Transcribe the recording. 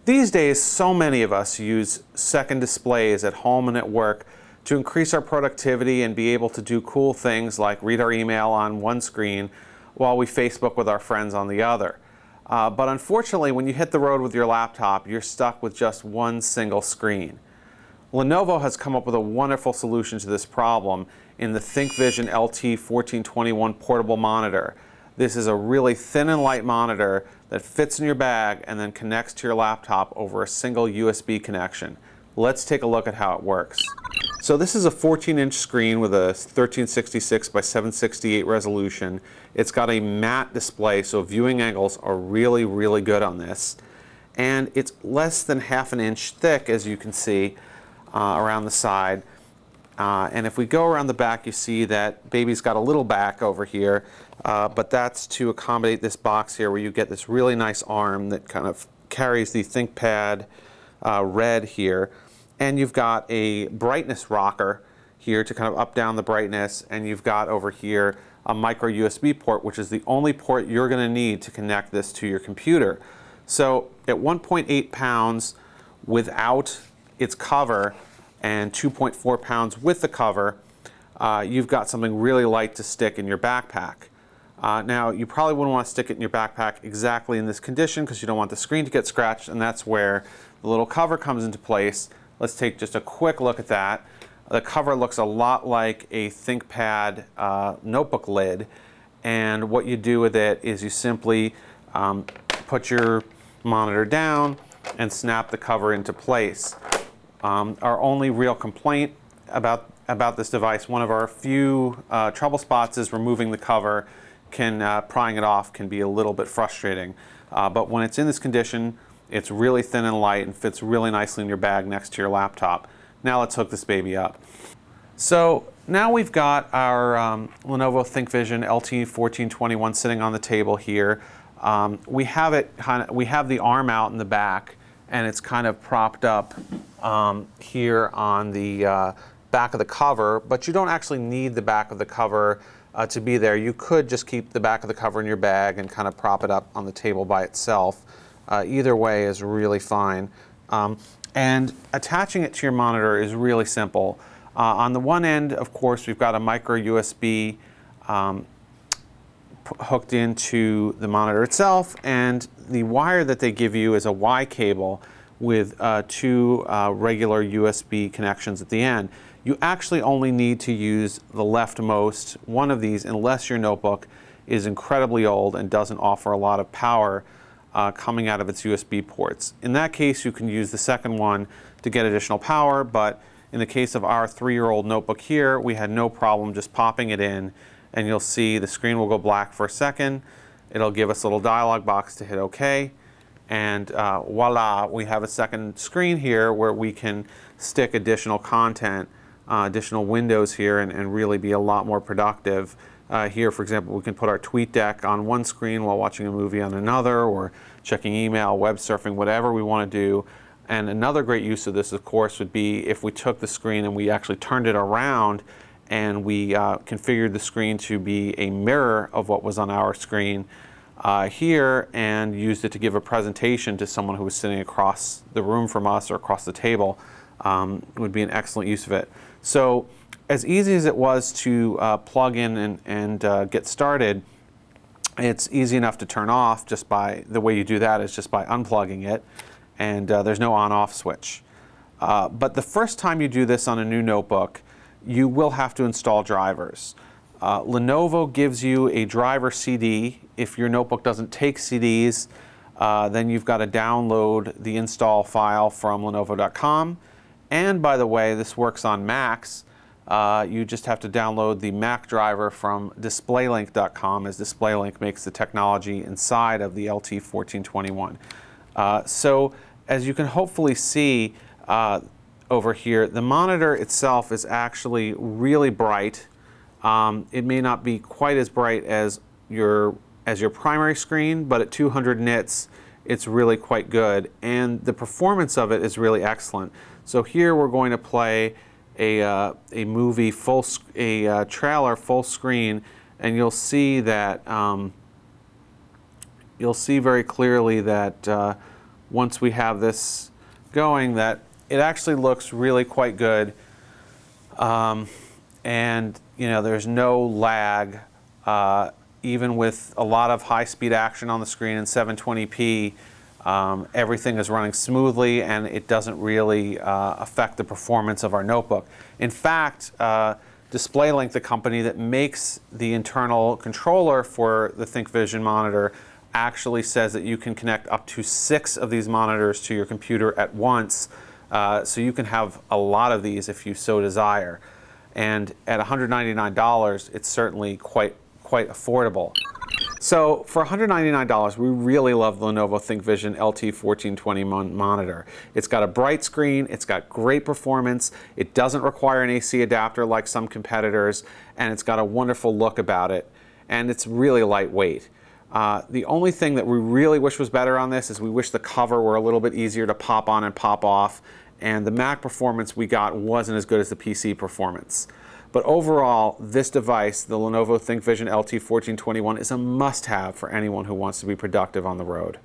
These days, so many of us use second displays at home and at work to increase our productivity and be able to do cool things like read our email on one screen while we Facebook with our friends on the other. But unfortunately, when you hit the road with your laptop, you're stuck with just one single screen. Lenovo has come up with a wonderful solution to this problem in the ThinkVision LT1421 portable monitor. This is a really thin and light monitor that fits in your bag and then connects to your laptop over a single USB connection. Let's take a look at how it works. So this is a 14-inch screen with a 1366 by 768 resolution. It's got a matte display, so viewing angles are really, really good on this. And it's less than ½ an inch thick, as you can see, around the side. And if we go around the back, you see that baby's got a little back over here, but that's to accommodate this box here where you get this really nice arm that kind of carries the ThinkPad red here. And you've got a brightness rocker here to kind of up down the brightness, and you've got over here a micro USB port, which is the only port you're going to need to connect this to your computer. So at 1.8 pounds without its cover and 2.4 pounds with the cover, you've got something really light to stick in your backpack. Now, you probably wouldn't want to stick it in your backpack exactly in this condition because you don't want the screen to get scratched, and that's where the little cover comes into place. Let's take just a quick look at that. The cover looks a lot like a ThinkPad notebook lid, and what you do with it is you simply put your monitor down and snap the cover into place. Our only real complaint about this device, one of our few trouble spots, is removing the cover. Prying it off can be a little bit frustrating, but when it's in this condition, it's really thin and light and fits really nicely in your bag next to your laptop. Now let's hook this baby up. So now we've got our Lenovo ThinkVision LT1421 sitting on the table here. We have the arm out in the back, and it's kind of propped up here on the back of the cover, but you don't actually need the back of the cover to be there. You could just keep the back of the cover in your bag and kind of prop it up on the table by itself. Either way is really fine. And attaching it to your monitor is really simple. On the one end, of course, we've got a micro USB hooked into the monitor itself, and the wire that they give you is a Y cable with two regular USB connections at the end. You actually only need to use the leftmost one of these unless your notebook is incredibly old and doesn't offer a lot of power coming out of its USB ports. In that case, you can use the second one to get additional power, but in the case of our 3-year-old notebook here, we had no problem just popping it in, and you'll see the screen will go black for a second. It'll give us a little dialog box to hit OK, and voila, we have a second screen here where we can stick additional content, additional windows here, and really be a lot more productive. Here, for example, we can put our tweet deck on one screen while watching a movie on another, or checking email, web surfing, whatever we want to do. And another great use of this, of course, would be if we took the screen and we actually turned it around and we configured the screen to be a mirror of what was on our screen here, and used it to give a presentation to someone who was sitting across the room from us or across the table. Would be an excellent use of it. So as easy as it was to plug in and get started, it's easy enough to turn off. Just by the way you do that is just by unplugging it, and there's no on-off switch. But the first time you do this on a new notebook, you will have to install drivers. Lenovo gives you a driver CD. If your notebook doesn't take CDs, then you've got to download the install file from Lenovo.com. And by the way, this works on Macs. You just have to download the Mac driver from DisplayLink.com, as DisplayLink makes the technology inside of the LT1421. So as you can hopefully see over here, the monitor itself is actually really bright. It may not be quite as bright as your primary screen, but at 200 nits, it's really quite good, and the performance of it is really excellent. So here we're going to play a movie trailer full screen, and you'll see that you'll see very clearly that once we have this going, that it actually looks really quite good. And there's no lag, even with a lot of high-speed action on the screen in 720p. Everything is running smoothly, and it doesn't really affect the performance of our notebook. In fact, DisplayLink, the company that makes the internal controller for the ThinkVision monitor, actually says that you can connect up to 6 of these monitors to your computer at once, so you can have a lot of these if you so desire. And at $199, it's certainly quite affordable. So for $199, we really love the Lenovo ThinkVision LT1421 monitor. It's got a bright screen, it's got great performance, it doesn't require an AC adapter like some competitors, and it's got a wonderful look about it, and it's really lightweight. The only thing that we really wish was better on this is we wish the cover were a little bit easier to pop on and pop off, and the Mac performance we got wasn't as good as the PC performance. But overall, this device, the Lenovo ThinkVision LT1421, is a must-have for anyone who wants to be productive on the road.